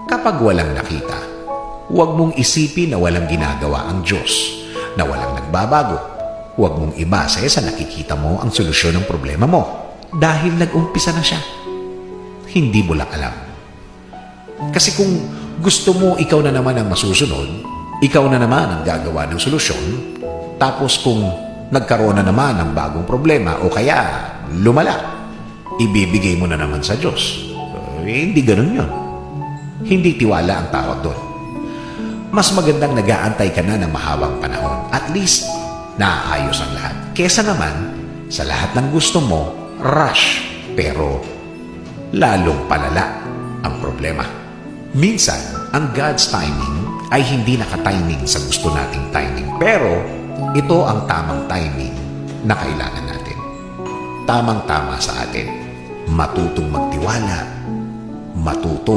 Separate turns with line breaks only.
Kapag walang nakita, huwag mong isipin na walang ginagawa ang Diyos, na walang nagbabago. Huwag mong ibase sa nakikita mo ang solusyon ng problema mo dahil nag-umpisa na siya. Hindi mo lang alam. Kasi kung gusto mo ikaw na naman ang masusunod, ikaw na naman ang gagawa ng solusyon, tapos kung nagkaroon na naman ng bagong problema o kaya lumala, ibibigay mo na naman sa Diyos. Hindi ganun yun. Hindi tiwala ang tawag doon. Mas magandang nag-aantay ka na ng mahabang panahon. At least, naayos ang lahat. Kesa naman, sa lahat ng gusto mo, rush. Pero, lalong palala ang problema. Minsan, ang God's timing ay hindi nakatiming sa gusto nating timing. Pero, ito ang tamang timing na kailangan natin. Tamang-tama sa atin. Matutong magtiwala. Matutong